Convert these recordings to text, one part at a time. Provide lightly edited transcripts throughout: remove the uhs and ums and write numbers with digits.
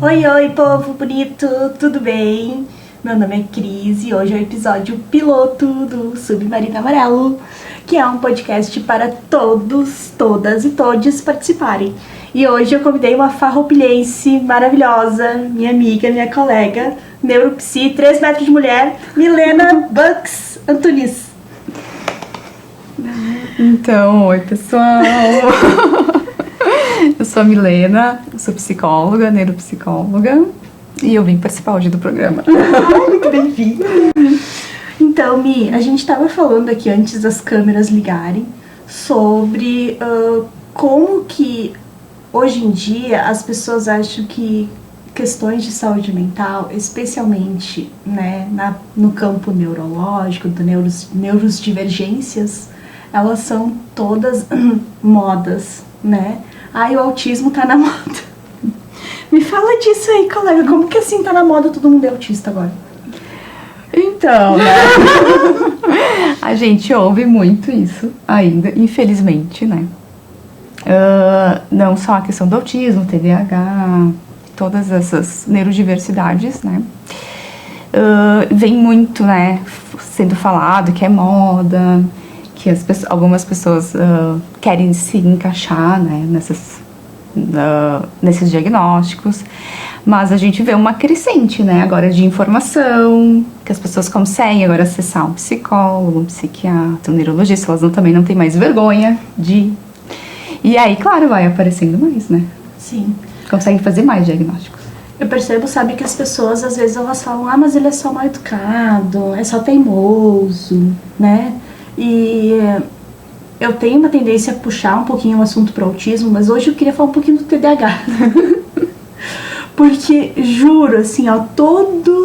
Oi, oi, povo bonito, tudo bem? Meu nome é Cris e hoje é o episódio piloto do Submarino Amarelo, que é um podcast para todos, todas e todes participarem. E hoje eu convidei uma farroupilhense maravilhosa, minha amiga, minha colega, neuropsi, 3 metros de mulher, Milena Bucks Antunes. Então, oi pessoal! Eu sou a Milena, sou psicóloga, neuropsicóloga, e eu vim participar hoje do programa. Ai, muito bem-vinda! Então, Mi, a gente estava falando aqui antes das câmeras ligarem sobre como que hoje em dia as pessoas acham que questões de saúde mental, especialmente né, no campo neurológico, do neurodivergências, elas são todas modas, né? Ai, o autismo tá na moda. Me fala disso aí, colega. Como que assim tá na moda todo mundo é autista agora? Então, né? A gente ouve muito isso ainda, infelizmente, né? Não só a questão do autismo, TDAH, todas essas neurodiversidades, né? Vem muito, né, sendo falado que é moda, que algumas pessoas querem se encaixar, né, nesses diagnósticos, mas a gente vê uma crescente, né, agora de informação, que as pessoas conseguem agora acessar um psicólogo, um psiquiatra, um neurologista, elas também não têm mais vergonha de... E aí, claro, vai aparecendo mais, né? Sim. Conseguem fazer mais diagnósticos. Eu percebo, sabe, que as pessoas, às vezes, elas falam, mas ele é só mal educado, é só teimoso, né? E eu tenho uma tendência a puxar um pouquinho o assunto para o autismo, mas hoje eu queria falar um pouquinho do TDAH. Porque, juro, assim, ó,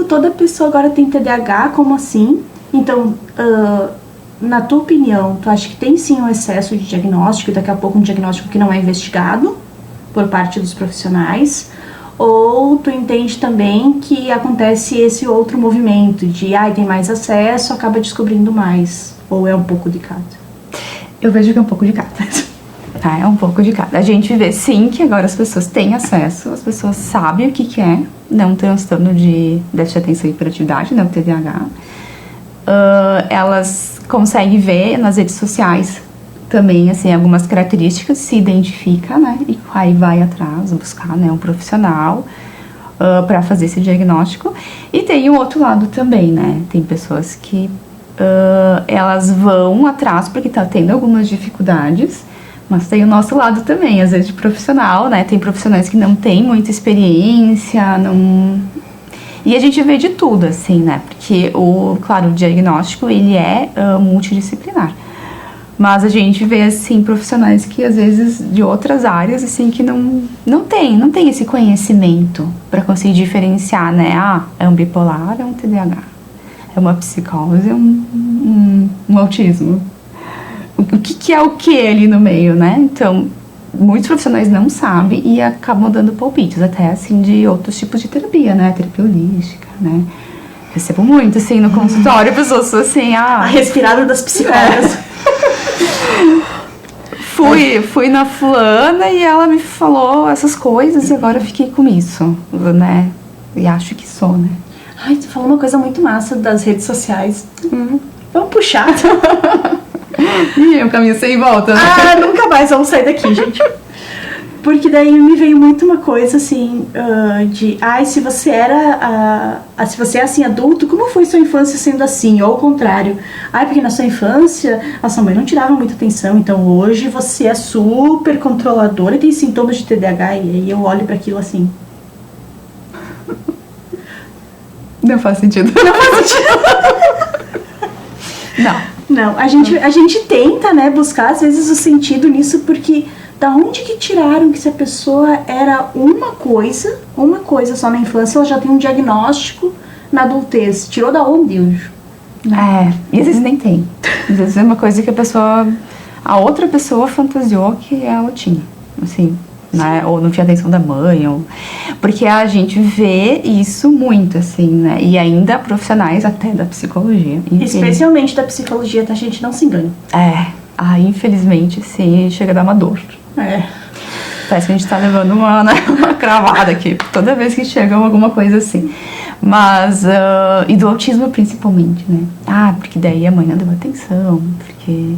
toda pessoa agora tem TDAH, como assim? Então, na tua opinião, tu acha que tem sim um excesso de diagnóstico, e daqui a pouco um diagnóstico que não é investigado por parte dos profissionais? Ou tu entende também que acontece esse outro movimento de, tem mais acesso, acaba descobrindo mais? Ou é um pouco de cada? Eu vejo que é um pouco de cada. É um pouco de cada. A gente vê sim que agora as pessoas têm acesso, as pessoas sabem o que é, não um transtorno de déficit de atenção e hiperatividade, não TDAH. Elas conseguem ver nas redes sociais também, assim, algumas características, se identifica, né, e aí vai atrás buscar, né, um profissional para fazer esse diagnóstico. E tem o outro lado também, né, tem pessoas que elas vão atrás porque tá tendo algumas dificuldades, mas tem o nosso lado também, às vezes de profissional, né, tem profissionais que não têm muita experiência, E a gente vê de tudo, assim, né, porque claro, o diagnóstico, ele é multidisciplinar. Mas a gente vê, assim, profissionais que, às vezes, de outras áreas, assim, que não tem esse conhecimento para conseguir diferenciar, né? É um bipolar, é um TDAH. É uma psicose, é um autismo. O que é o que ali no meio, né? Então, muitos profissionais não sabem e acabam dando palpites, até, assim, de outros tipos de terapia, né? Terapia holística, né? Recebo muito, assim, no consultório, pessoas assim, A respirada das psicólogas. Fui na fulana e ela me falou essas coisas e agora eu fiquei com isso, né? E acho que sou, né? Ai, tu falou uma coisa muito massa das redes sociais. Vamos puxar. Ih, é um caminho sem volta, né? Nunca mais vamos sair daqui, gente. Porque daí me veio muito uma coisa assim, se você se você é assim adulto, como foi sua infância sendo assim? Ou ao contrário, porque na sua infância a sua mãe não te dava muita atenção, então hoje você é super controladora e tem sintomas de TDAH, e aí eu olho pra aquilo assim. Não faz sentido. Não faz sentido. Não, a gente tenta, né, buscar às vezes o sentido nisso, porque da onde que tiraram que se a pessoa era uma coisa só na infância, ela já tem um diagnóstico na adultez? Tirou da onde, Deus? E às vezes nem tem. Às vezes é uma coisa que a outra pessoa fantasiou que ela tinha, assim, né? Ou não tinha atenção da mãe, porque a gente vê isso muito, assim, né? E ainda profissionais até da psicologia. Enfim. Especialmente da psicologia, tá? A gente não se engane. Infelizmente, sim, chega a dar uma dor. Parece que a gente tá levando uma cravada aqui, toda vez que chega alguma coisa assim. Mas, e do autismo principalmente, né? Porque daí a mãe não deu atenção, porque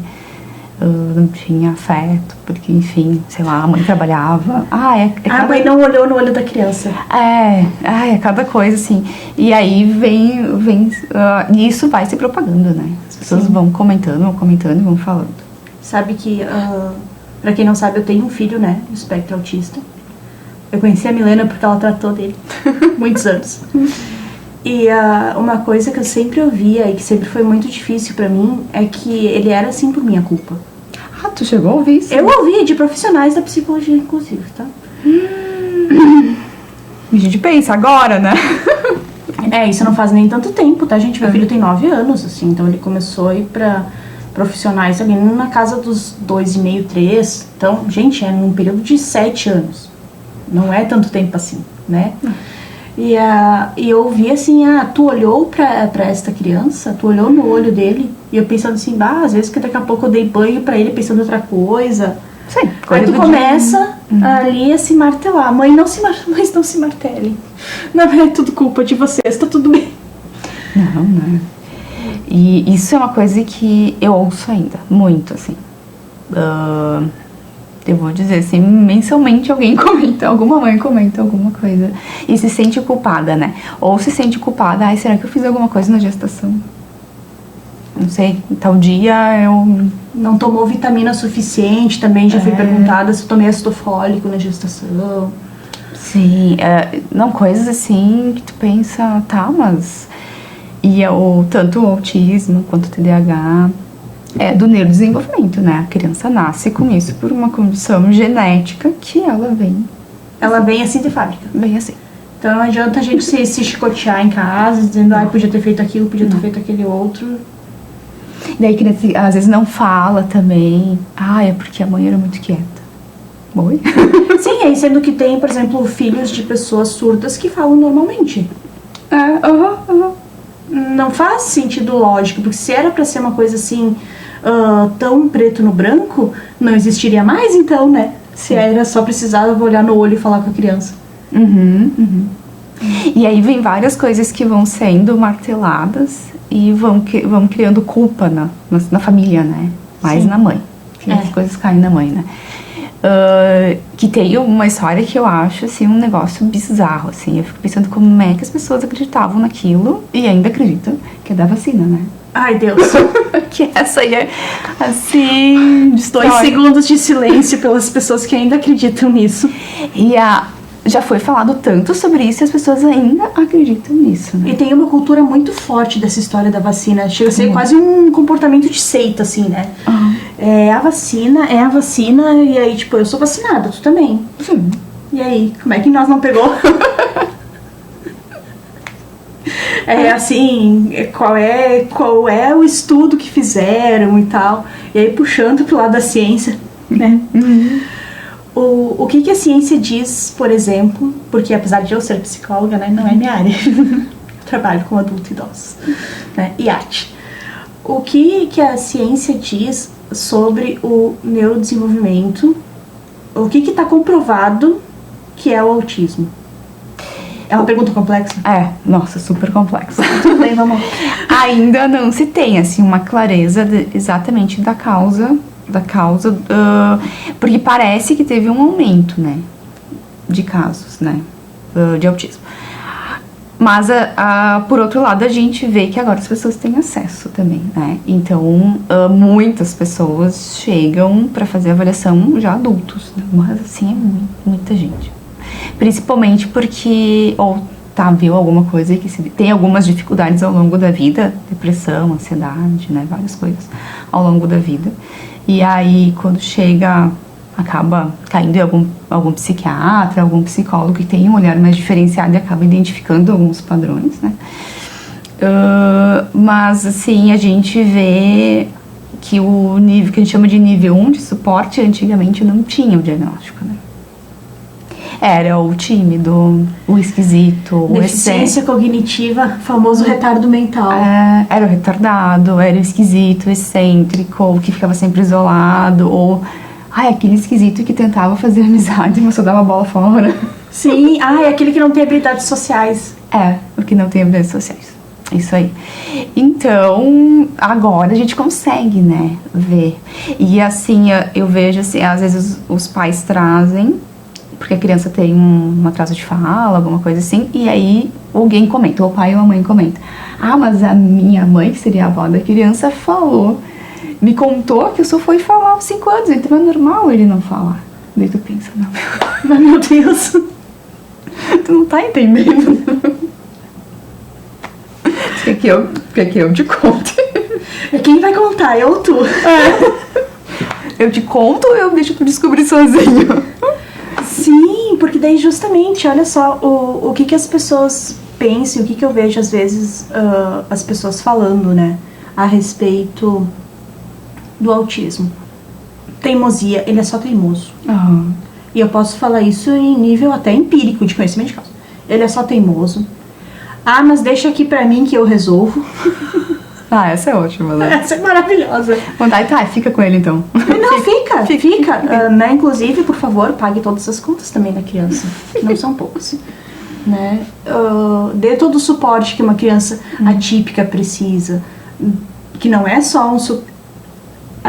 não tinha afeto, porque, enfim, sei lá, a mãe trabalhava. A mãe não olhou no olho da criança. É cada coisa, assim. E aí e isso vai se propagando, né? As pessoas vão comentando e vão falando. Sabe que, pra quem não sabe, eu tenho um filho, né, no espectro autista. Eu conheci a Milena porque ela tratou dele muitos anos. E uma coisa que eu sempre ouvia e que sempre foi muito difícil pra mim é que ele era assim por minha culpa. Tu chegou a ouvir isso? Eu ouvi de profissionais da psicologia, inclusive, tá? A gente pensa agora, né? Isso não faz nem tanto tempo, tá, gente? Meu filho tem 9 anos, assim, então ele começou a ir pra profissionais ali na casa dos 2,5, 3. Então, gente, é num período de 7 anos. Não é tanto tempo assim, né? E eu ouvi assim, tu olhou pra esta criança? Tu olhou no olho dele? E eu pensando assim, às vezes que daqui a pouco eu dei banho pra ele pensando em outra coisa. Sim, aí tu começa ali a se martelar. Mães não se martelem. Não é tudo culpa de vocês, tá tudo bem. Não. E isso é uma coisa que eu ouço ainda, muito, assim. Eu vou dizer assim, mensalmente alguma mãe comenta alguma coisa e se sente culpada, né? Ou se sente culpada, será que eu fiz alguma coisa na gestação? Não sei, tal dia eu... Não tomou vitamina suficiente, também já fui perguntada se eu tomei ácido fólico na gestação. Sim, não, coisas assim que tu pensa, mas... E tanto o autismo quanto o TDAH... É do neurodesenvolvimento, né? A criança nasce com isso por uma condição genética que ela vem. Ela vem assim de fábrica. Vem assim. Então não adianta a gente se chicotear em casa, dizendo, podia ter feito aquilo, podia ter feito aquele outro. Daí a criança às vezes não fala também. É porque a mãe era muito quieta. Oi? Sim, aí sendo que tem, por exemplo, filhos de pessoas surdas que falam normalmente. Não faz sentido lógico, porque se era pra ser uma coisa assim, tão preto no branco, não existiria mais então, né? Se era só precisava olhar no olho e falar com a criança. E aí vem várias coisas que vão sendo marteladas e vão criando culpa na família, né? Mais na mãe. Que as coisas caem na mãe, né? Que tem uma história que eu acho, assim, um negócio bizarro, assim. Eu fico pensando como é que as pessoas acreditavam naquilo e ainda acreditam, que é da vacina, né? Ai, Deus. Que essa aí é, assim... 2 segundos de silêncio pelas pessoas que ainda acreditam nisso. E já foi falado tanto sobre isso e as pessoas ainda acreditam nisso, né? E tem uma cultura muito forte dessa história da vacina. Chega a ser quase um comportamento de seita, assim, né? É a vacina, e aí, tipo, eu sou vacinada, tu também. Sim. E aí, como é que nós não pegou? Assim, qual é o estudo que fizeram e tal. E aí, puxando pro lado da ciência, né? O que a ciência diz, por exemplo, porque apesar de eu ser psicóloga, né, não é minha área. Trabalho com adultos e idosos, né, e arte. O que a ciência diz sobre o neurodesenvolvimento? O que está comprovado que é o autismo? É uma pergunta complexa? Nossa, super complexa. Tudo bem, vamos lá. Ainda não se tem, assim, uma clareza exatamente da causa, porque parece que teve um aumento, né, de casos, né, de autismo. Mas, por outro lado, a gente vê que agora as pessoas têm acesso também, né? Então, muitas pessoas chegam para fazer avaliação já adultos, né? Mas, assim, é muita gente. Principalmente porque viu alguma coisa que tem algumas dificuldades ao longo da vida, depressão, ansiedade, né? Várias coisas ao longo da vida. E aí, quando chega... acaba caindo em algum psiquiatra, algum psicólogo que tem um olhar mais diferenciado e acaba identificando alguns padrões, né? Mas, assim, a gente vê que o nível que a gente chama de nível 1 de suporte, antigamente não tinha o diagnóstico, né? Era o tímido, o esquisito, o deficiência cognitiva, famoso retardo mental. Era o retardado, era o esquisito, o excêntrico, o que ficava sempre isolado, ou... Ai, aquele esquisito que tentava fazer amizade, mas só dava bola fora. Sim, é aquele que não tem habilidades sociais. É, o que não tem habilidades sociais. Isso aí. Então, agora a gente consegue, né, ver. E assim, eu vejo assim, às vezes os pais trazem, porque a criança tem um atraso de fala, alguma coisa assim, e aí alguém comenta, ou o pai ou a mãe comenta. Ah, mas a minha mãe, que seria a avó da criança, me contou que eu só fui falar aos 5 anos, então é normal ele não falar. Daí tu pensa, não, Mas, meu Deus, tu não tá entendendo. Quer que eu te conte? Quem vai contar? Eu ou tu? Eu te conto ou eu deixo tu descobrir sozinho? Sim, porque daí justamente, olha só, o que as pessoas pensam, o que eu vejo às vezes as pessoas falando, né, a respeito do autismo. Teimosia, ele é só teimoso. Uhum. E eu posso falar isso em nível até empírico de conhecimento de causa. Ele é só teimoso. Ah, mas deixa aqui pra mim que eu resolvo. Ah, essa é ótima, né? Essa é maravilhosa. Aí tá, fica com ele então. Não, fica. Né? Inclusive, por favor, pague todas as contas também da criança. Não são poucas. Né? Dê todo o suporte que uma criança atípica precisa. Que não é só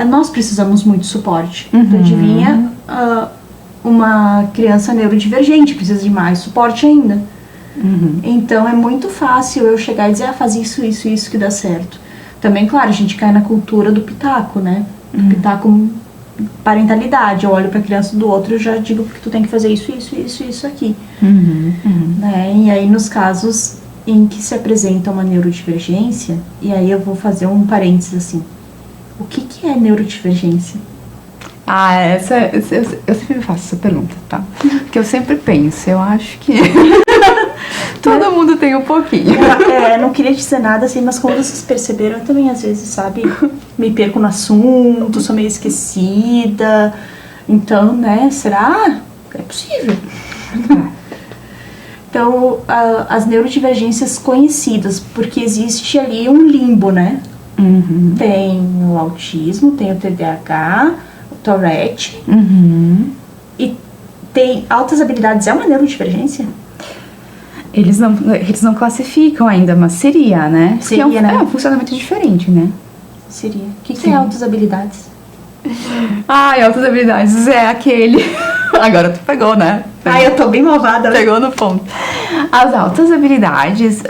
nós precisamos muito de suporte. Tu adivinha, uma criança neurodivergente precisa de mais suporte ainda. Então é muito fácil eu chegar e dizer, faz isso que dá certo. Também, claro, a gente cai na cultura do pitaco, né? Pitaco, parentalidade. Eu olho pra criança do outro e já digo porque tu tem que fazer isso aqui. Né? E aí nos casos em que se apresenta uma neurodivergência, e aí eu vou fazer um parênteses assim, o que é neurodivergência? Ah, eu sempre me faço essa pergunta, tá? Porque eu sempre penso, eu acho que todo mundo tem um pouquinho. Não queria dizer nada assim, mas como vocês perceberam, eu também às vezes, sabe, me perco no assunto, sou meio esquecida. Então, né, será? É possível. Então, as neurodivergências conhecidas, porque existe ali um limbo, né? Tem o autismo, tem o TDAH, o Tourette. E tem altas habilidades. É uma neurodivergência? Eles não classificam ainda, mas seria, né? Seria, porque né? É um funcionamento diferente, né? Seria. O que é altas habilidades? Altas habilidades é aquele... Agora tu pegou, né? Eu tô bem malvada. Pegou no ponto. As altas habilidades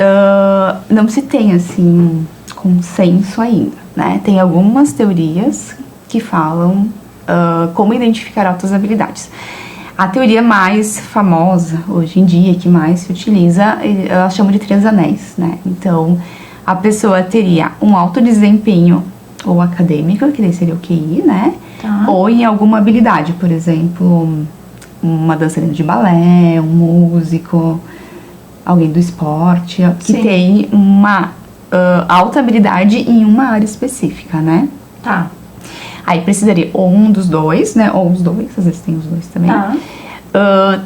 não se tem, assim, consenso ainda, né? Tem algumas teorias que falam como identificar altas habilidades. A teoria mais famosa hoje em dia, que mais se utiliza, ela chama de 3 anéis, né? Então, a pessoa teria um alto desempenho ou acadêmico, que daí seria o QI, né? Tá. Ou em alguma habilidade, por exemplo, uma dançarina de balé, um músico, alguém do esporte, que Sim. tem uma alta habilidade em uma área específica, né? Tá. Aí precisaria ou um dos dois, né? Ou os dois, às vezes tem os dois também. Tá.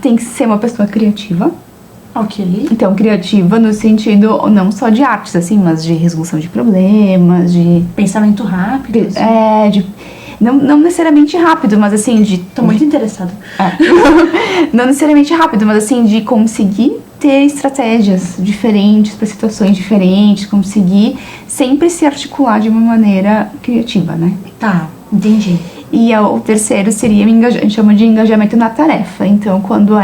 Tem que ser uma pessoa criativa. Ok. Então, criativa no sentido não só de artes, assim, mas de resolução de problemas, de... Pensamento rápido. Assim. Não necessariamente rápido, mas assim, Tô muito interessada. Não necessariamente rápido, mas assim, de conseguir ter estratégias diferentes para situações diferentes, conseguir sempre se articular de uma maneira criativa, né? Tá, entendi. E o terceiro seria, a gente chama de engajamento na tarefa. Então, quando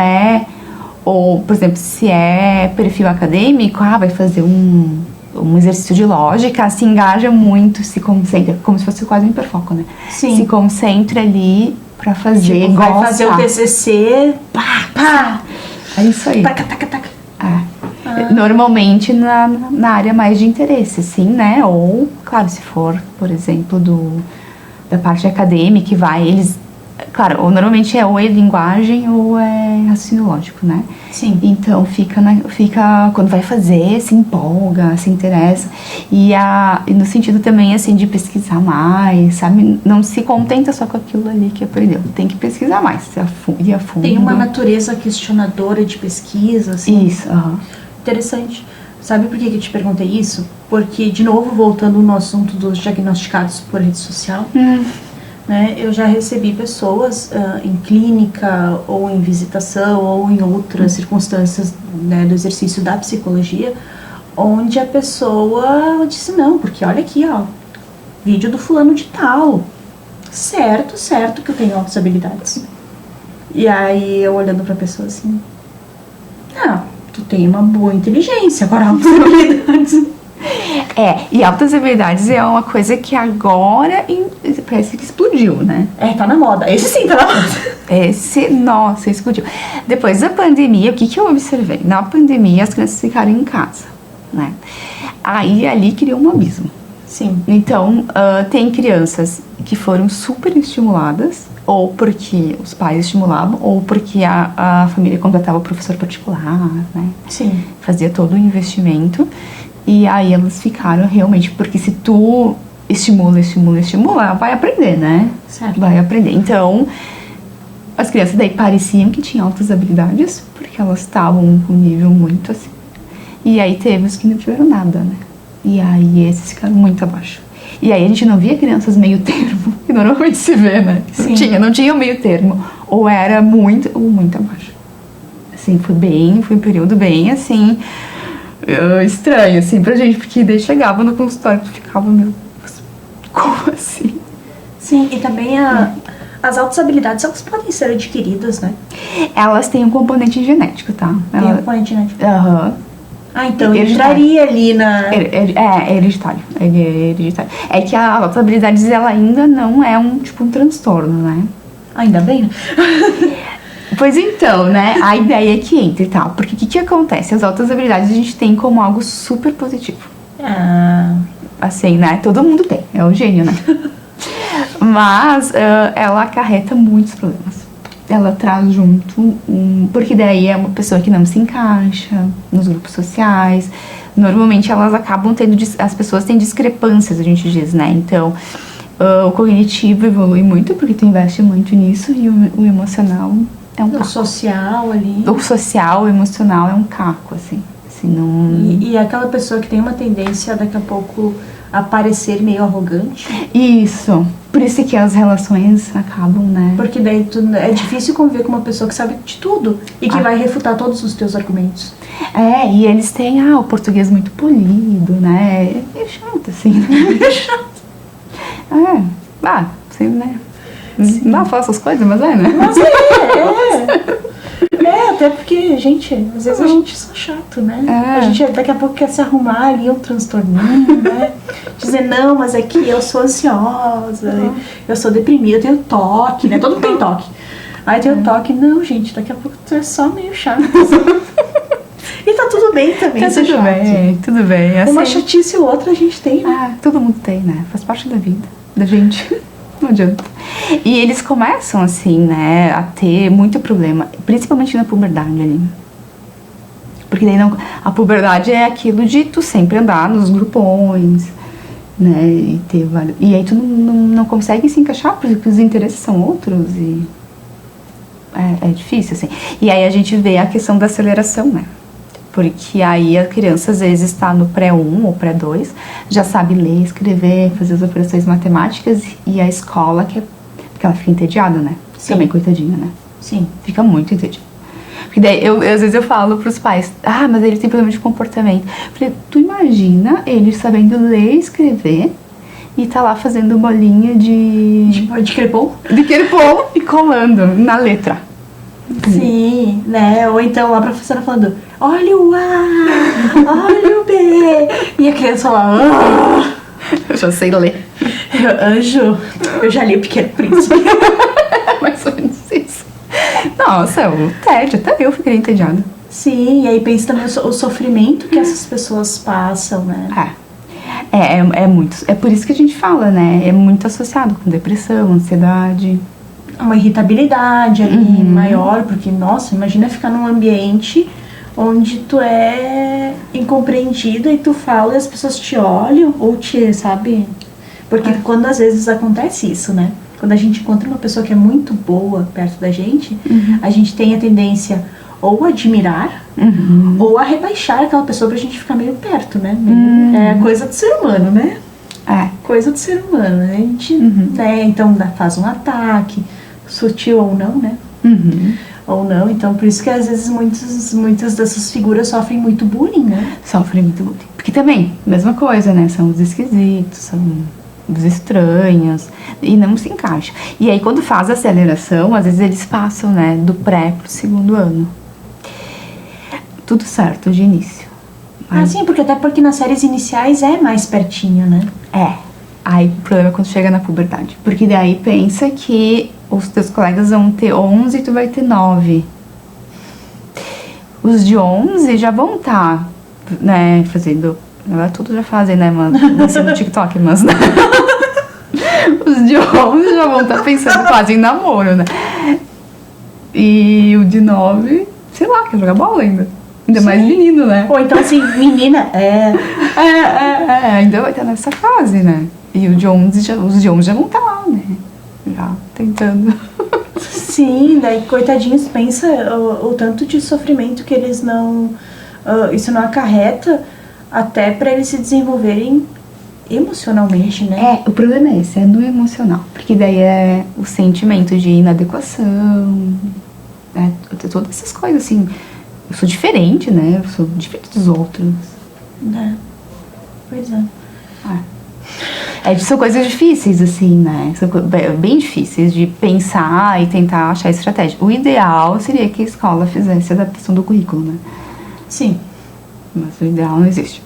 ou, por exemplo, se é perfil acadêmico, vai fazer um exercício de lógica, se engaja muito, se concentra, como se fosse quase um hiperfoco, né? Sim. Se concentra ali pra fazer, Tipo, vai gosta. fazer o TCC, pá. É isso aí. Taca. Normalmente na área mais de interesse, assim, né? Ou, claro, se for, por exemplo, da parte acadêmica, claro, ou normalmente ou é linguagem ou é raciocínio lógico, né? Sim. Então fica quando vai fazer, se empolga, se interessa. E no sentido também, assim, de pesquisar mais, sabe? Não se contenta só com aquilo ali que aprendeu. Tem que pesquisar mais, ir a fundo. Tem uma natureza questionadora de pesquisa, assim. Isso, Interessante. Sabe por que eu te perguntei isso? Porque, de novo, voltando no assunto dos diagnosticados por rede social, né? Eu já recebi pessoas em clínica, ou em visitação, ou em outras circunstâncias, né, do exercício da psicologia, onde a pessoa disse, não, porque olha aqui, ó, vídeo do fulano de tal, certo que eu tenho altas habilidades. E aí eu olhando pra pessoa assim, tu tem uma boa inteligência, agora altas habilidades. E altas habilidades é uma coisa que agora parece que explodiu, né? Tá na moda. Esse sim tá na moda. Nossa, explodiu. Depois da pandemia, o que eu observei? Na pandemia, as crianças ficaram em casa, né? Aí, ali criou um abismo. Sim. Então, tem crianças que foram super estimuladas, ou porque os pais estimulavam, ou porque a família contratava o professor particular, né? Sim. Fazia todo o investimento. E aí elas ficaram realmente, porque se tu estimula, vai aprender, né? Certo. Vai aprender. Então, as crianças daí pareciam que tinham altas habilidades, porque elas estavam com um nível muito assim. E aí teve os que não tiveram nada, né? E aí esses ficaram muito abaixo. E aí a gente não via crianças meio termo, que normalmente se vê, né? Sim. Não tinha meio termo. Ou era muito, ou muito abaixo. Assim, foi um período bem, assim, estranho, assim, pra gente. Porque daí chegava no consultório e ficava, meu Deus, como assim? Sim, e também as altas habilidades, elas podem ser adquiridas, né? Elas têm um componente genético, tá? Tem um componente genético. Aham. Então entraria ali na... É hereditário. Ele é hereditário. É que a altas habilidades, ela ainda não é um transtorno, né? Ainda bem, né? Pois então, né? A ideia é que entre e tal. Porque o que acontece? As altas habilidades a gente tem como algo super positivo. Assim, né? Todo mundo tem. É o gênio, né? Mas ela acarreta muitos problemas. Ela traz junto porque daí é uma pessoa que não se encaixa nos grupos sociais. Normalmente elas acabam tendo... As pessoas têm discrepâncias, a gente diz, né? Então, o cognitivo evolui muito porque tu investe muito nisso, e o emocional é um caco. O social ali. O social, o emocional é um caco, assim. Não... E aquela pessoa que tem uma tendência daqui a pouco a parecer meio arrogante. Isso. Por isso que as relações acabam, né? Porque daí é difícil conviver com uma pessoa que sabe de tudo e que vai refutar todos os teus argumentos. E eles têm o português muito polido, né? É chato, assim, né? É chato. Assim, né? Sim. Não faço essas coisas, mas né? Mas até porque, gente, às vezes a gente é só chato, né? A gente daqui a pouco quer se arrumar ali um transtorninho, né? Dizer, não, mas é que eu sou ansiosa, eu sou deprimida, eu tenho toque, né? Todo mundo tem toque. Aí tem o toque, não, gente, daqui a pouco tu é só meio chato. E tá tudo bem também, tudo bem. Assim, uma chatice ou outra a gente tem, né? Todo mundo tem, né? Faz parte da vida da gente. Não adianta. E eles começam, assim, né, a ter muito problema, principalmente na puberdade ali. Porque daí a puberdade é aquilo de tu sempre andar nos grupões, né, e aí tu não consegue se encaixar, porque os interesses são outros e é difícil, assim. E aí a gente vê a questão da aceleração, né? Porque aí a criança às vezes está no pré-1 ou pré-2, já sabe ler, escrever, fazer as operações matemáticas, e a escola, porque ela fica entediada, né? Sim. Também, coitadinha, né? Sim. Fica muito entediada. Porque daí, às vezes eu falo pros pais, mas ele tem problema de comportamento. Falei, tu imagina ele sabendo ler e escrever, e tá lá fazendo bolinha de crepom? De crepom e colando na letra. Sim, né? Ou então a professora falando, olha o A, olha o B. E a criança lá, Eu já sei ler. Anjo, eu já li o Pequeno Príncipe. Mais ou menos isso. Nossa, o tédio, até eu fiquei entediada. Sim, e aí pensa também o sofrimento que essas pessoas passam, né? É muito. É por isso que a gente fala, né? É muito associado com depressão, ansiedade. Uma irritabilidade ali maior, porque, nossa, imagina ficar num ambiente onde tu é incompreendida e tu fala e as pessoas te olham ou sabe? Porque quando às vezes acontece isso, né? Quando a gente encontra uma pessoa que é muito boa perto da gente, a gente tem a tendência ou a admirar ou a rebaixar aquela pessoa pra gente ficar meio perto, né? É a coisa do ser humano, né? Coisa do ser humano, né? A gente, né, então faz um ataque, sutil ou não, né? Ou não, então por isso que às vezes muitas dessas figuras sofrem muito bullying, né? Sofrem muito bullying. Porque também, mesma coisa, né? São os esquisitos, são os estranhos, e não se encaixa. E aí quando faz a aceleração, às vezes eles passam, né, do pré pro segundo ano. Tudo certo de início. Mas... sim, porque nas séries iniciais é mais pertinho, né? Aí o problema é quando chega na puberdade. Porque daí pensa que os teus colegas vão ter 11 e tu vai ter 9. Os de 11 já vão estar, né, fazendo... Agora tudo já fazem, né, mano? Nasceu no TikTok, mas... Né? Os de 11 já vão estar pensando quase em namoro, né? E o de 9, sei lá, quer jogar bola ainda. Ainda mais menino, né? Ou então assim, menina, ainda vai estar nessa fase, né? E os de 11 já vão estar lá, né? Já tentando. Sim, daí coitadinhos, pensa o tanto de sofrimento que eles não... isso não acarreta até pra eles se desenvolverem emocionalmente, né? O problema é esse, é no emocional. Porque daí é o sentimento de inadequação, todas essas coisas, assim... Eu sou diferente, né? Eu sou diferente dos outros. Pois é. São coisas difíceis, assim, né? São bem difíceis de pensar e tentar achar estratégia. O ideal seria que a escola fizesse a adaptação do currículo, né? Sim. Mas o ideal não existe.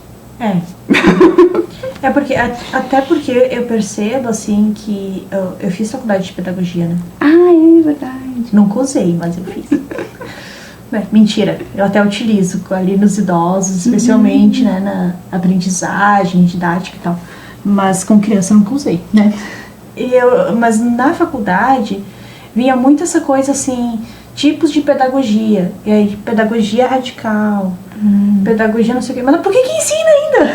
Até porque eu percebo, assim, que eu fiz faculdade de pedagogia, né? É verdade. Nunca usei, mas eu fiz. Mentira, eu até utilizo ali nos idosos, especialmente, né, na aprendizagem, didática e tal. Mas com criança eu nunca usei, né? Mas na faculdade vinha muito essa coisa assim, tipos de pedagogia. E aí, pedagogia radical, pedagogia não sei o quê. Mas por que ensina ainda?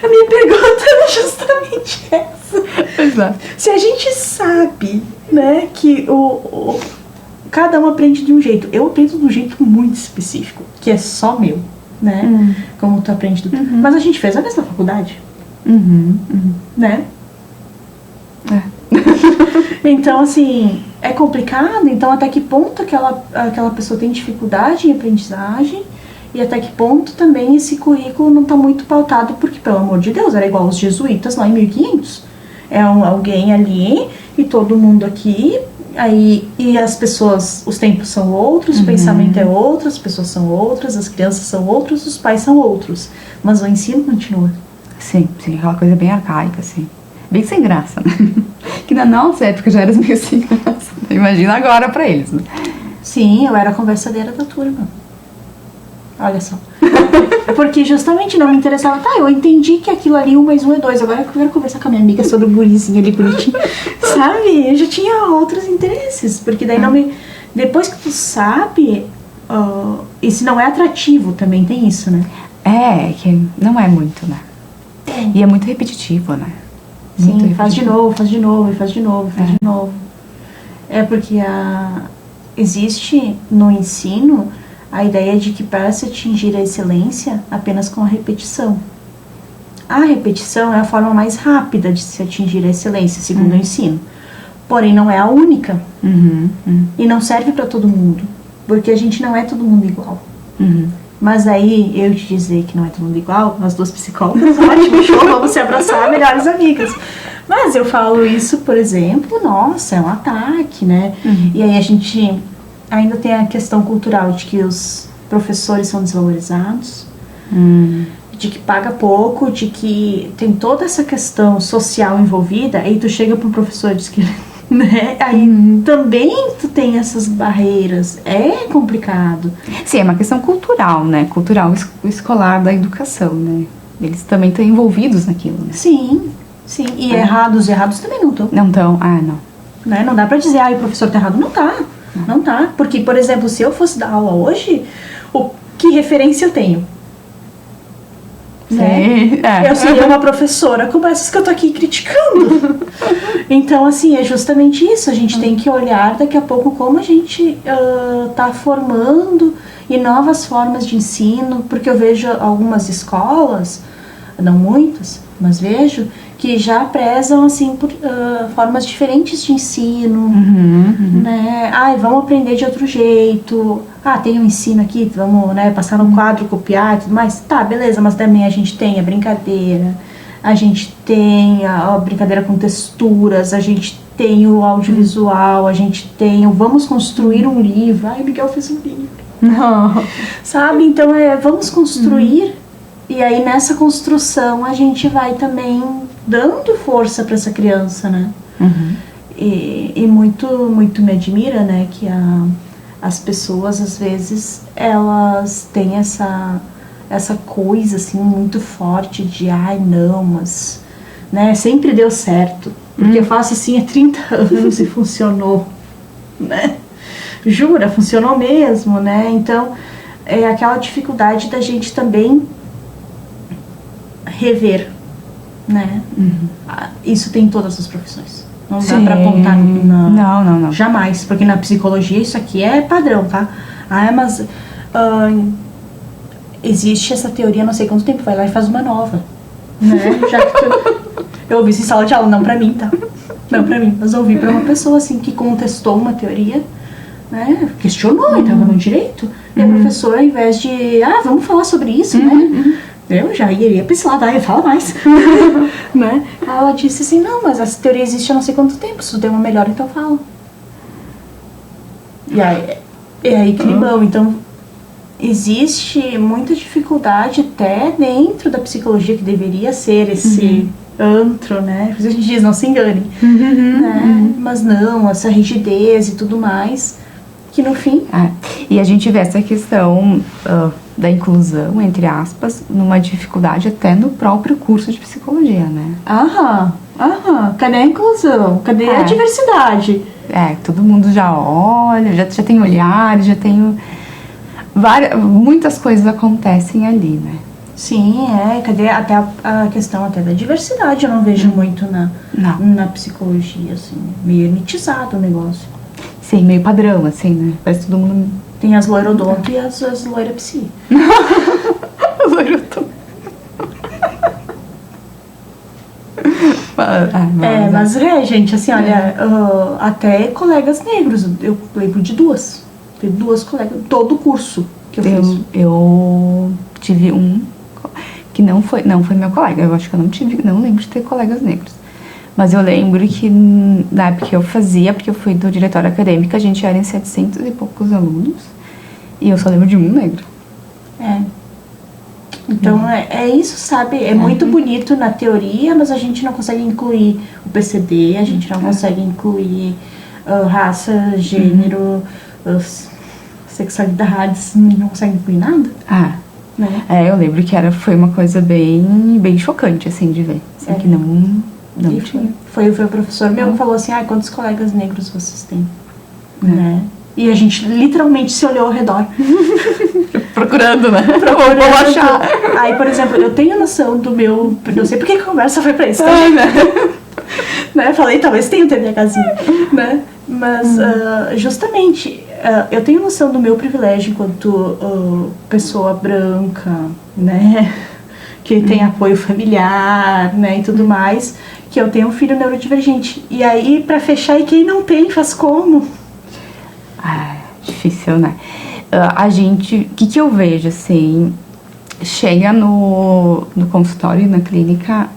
A minha pergunta era justamente essa. Exato. Se a gente sabe, né, que cada um aprende de um jeito. Eu aprendo de um jeito muito específico, que é só meu, né? Como tu aprende tudo. Mas a gente fez a mesma faculdade. Né? Então, assim, é complicado. Então, até que ponto aquela pessoa tem dificuldade em aprendizagem e até que ponto também esse currículo não está muito pautado, porque, pelo amor de Deus, era igual os jesuítas lá em 1500. É alguém ali e todo mundo aqui... Aí, e as pessoas, os tempos são outros, o pensamento é outro, as pessoas são outras, as crianças são outros, os pais são outros. Mas o ensino continua. Sim, aquela coisa bem arcaica, assim. Bem sem graça, né? Que na nossa época já era meio sem graça. Imagina agora pra eles, né? Sim, eu era a conversadeira da turma. Olha só. Porque justamente não me interessava. Eu entendi que aquilo ali 1 mais 1 é 2. Agora eu quero conversar com a minha amiga sobre o gurizinho ali bonitinho. Sabe? Eu já tinha outros interesses. Porque daí não me... Depois que tu sabe... e se não é atrativo, também tem isso, né? Que não é muito, né? E é muito repetitivo, né? Sim, muito faz de novo, faz de novo, faz de novo, faz de novo. Porque existe no ensino... a ideia de que para se atingir a excelência apenas com a repetição. A repetição é a forma mais rápida de se atingir a excelência, segundo o ensino. Porém, não é a única. E não serve para todo mundo. Porque a gente não é todo mundo igual. Mas aí, eu te dizer que não é todo mundo igual, nós duas psicólogas, ótimo, show, vamos se abraçar, melhores amigas. Mas eu falo isso, por exemplo, nossa, é um ataque, né? E aí a gente... ainda tem a questão cultural de que os professores são desvalorizados, de que paga pouco, de que tem toda essa questão social envolvida. Aí tu chega para um professor e diz que... né? Aí também tu tem essas barreiras. É complicado. Sim, é uma questão cultural, né? Cultural escolar da educação, né? Eles também estão envolvidos naquilo, né? Sim. E errados também não estão. Não estão, não. Né? Não dá pra dizer, o professor tá errado. Não tá. Não tá. Porque, por exemplo, se eu fosse dar aula hoje, que referência eu tenho? Né? Eu seria uma professora como essas que eu tô aqui criticando. Então, assim, é justamente isso. A gente tem que olhar daqui a pouco como a gente tá formando e novas formas de ensino. Porque eu vejo algumas escolas não muitas, mas vejo, que já prezam, assim, por formas diferentes de ensino, né? Ai, vamos aprender de outro jeito. Ah, tem um ensino aqui, vamos, né, passar um quadro, copiar e tudo mais. Tá, beleza, mas também a gente tem a brincadeira, a gente tem a brincadeira com texturas, a gente tem o audiovisual, a gente tem o vamos construir um livro. Ai, Miguel fez um livro. Sabe? Então, vamos construir, e aí nessa construção a gente vai também dando força para essa criança, né? E muito, muito me admira, né, que as pessoas, às vezes, elas têm essa coisa, assim, muito forte de, ai, não, mas, né, sempre deu certo, porque eu faço assim há 30 anos e funcionou, né? Jura, funcionou mesmo, né? Então, é aquela dificuldade da gente também rever, né? Isso tem em todas as profissões. Não dá pra apontar Não. Jamais, porque na psicologia isso aqui é padrão, tá? Ah, mas existe essa teoria há não sei quanto tempo, vai lá e faz uma nova, né? Já que eu ouvi isso em sala de aula, não pra mim, tá? Não pra mim, mas eu ouvi pra uma pessoa, assim, que contestou uma teoria, né? Questionou, e tava no direito. E a professora, ao invés de, vamos falar sobre isso, né? Eu já iria pra esse lado, fala mais. Né? Ela disse assim, não, mas essa teoria existe há não sei quanto tempo, se tu tem uma melhor, então fala. E aí climão, então existe muita dificuldade até dentro da psicologia, que deveria ser esse antro, né? A gente diz, não se engane, né? Mas não, essa rigidez e tudo mais, que no fim... E a gente vê essa questão da inclusão, entre aspas, numa dificuldade até no próprio curso de psicologia, né? Cadê a inclusão? Cadê a diversidade? Todo mundo já olha, já tem olhares, já tem... muitas coisas acontecem ali, né? Sim, cadê até a questão até da diversidade? Eu não vejo muito na psicologia, assim, meio elitizado o negócio. Sim, meio padrão, assim, né? Parece todo mundo... Tem as loirodonto e as loira-psi. Loirodonto. Mas gente, assim, olha, até colegas negros, eu lembro de duas. Teve duas colegas, todo o curso que eu fiz. Eu tive um que não foi meu colega, eu acho que eu não lembro de ter colegas negros. Mas eu lembro que na época que eu fazia, porque eu fui do diretório acadêmico, a gente era em 700 e poucos alunos, e eu só lembro de um negro. Então é isso, sabe? É muito bonito na teoria, mas a gente não consegue incluir o PCD, a gente não consegue incluir raça, gênero, sexualidades, não consegue incluir nada. Né? Eu lembro que foi uma coisa bem, bem chocante, assim, de ver. Assim, que não tinha. Foi o professor meu que falou assim, quantos colegas negros vocês têm? Né? E a gente literalmente se olhou ao redor. Procurando, né? Vamos achar. Aí, por exemplo, eu tenho noção do meu... Não sei porque a conversa foi pra isso. Né? Falei, talvez tenha um TDAHzinho, né? Mas, justamente, eu tenho noção do meu privilégio enquanto pessoa branca, né? Que tem apoio familiar, né? E tudo mais. Que eu tenho um filho neurodivergente. E aí, pra fechar, e quem não tem, faz como? Difícil, né? A gente... O que eu vejo, assim... Chega no consultório, na clínica...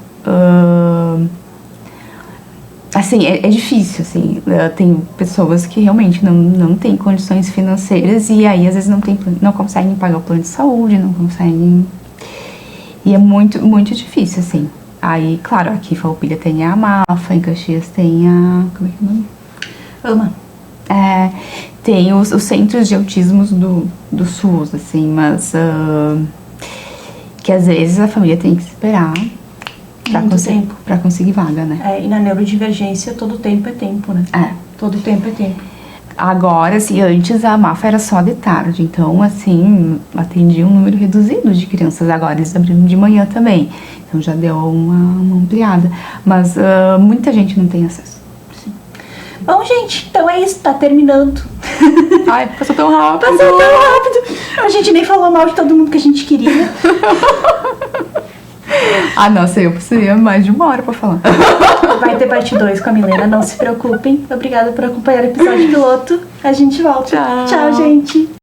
assim, é difícil, assim. Tem pessoas que realmente não têm condições financeiras e aí, às vezes, não conseguem pagar o plano de saúde, não conseguem... E é muito, muito difícil, assim. Aí, claro, aqui em Farroupilha tem a AMAFA, em Caxias tem a... Como é que é o nome? AMA. Tem os centros de autismo do SUS, assim, mas... que às vezes a família tem que esperar pra conseguir vaga, né? E na neurodivergência todo tempo é tempo, né? Todo tempo é tempo. Agora, assim, antes a AMAFA era só de tarde, então, assim, atendia um número reduzido de crianças. Agora eles abriram de manhã também, então já deu uma ampliada. Mas muita gente não tem acesso. Sim. Bom, gente, então é isso, tá terminando. Passou tão rápido. A gente nem falou mal de todo mundo que a gente queria. Ah, nossa, eu precisaria mais de 1 hora pra falar. Vai ter parte 2 com a Milena, não se preocupem. Obrigada por acompanhar o episódio piloto. A gente volta. Tchau. Tchau, gente.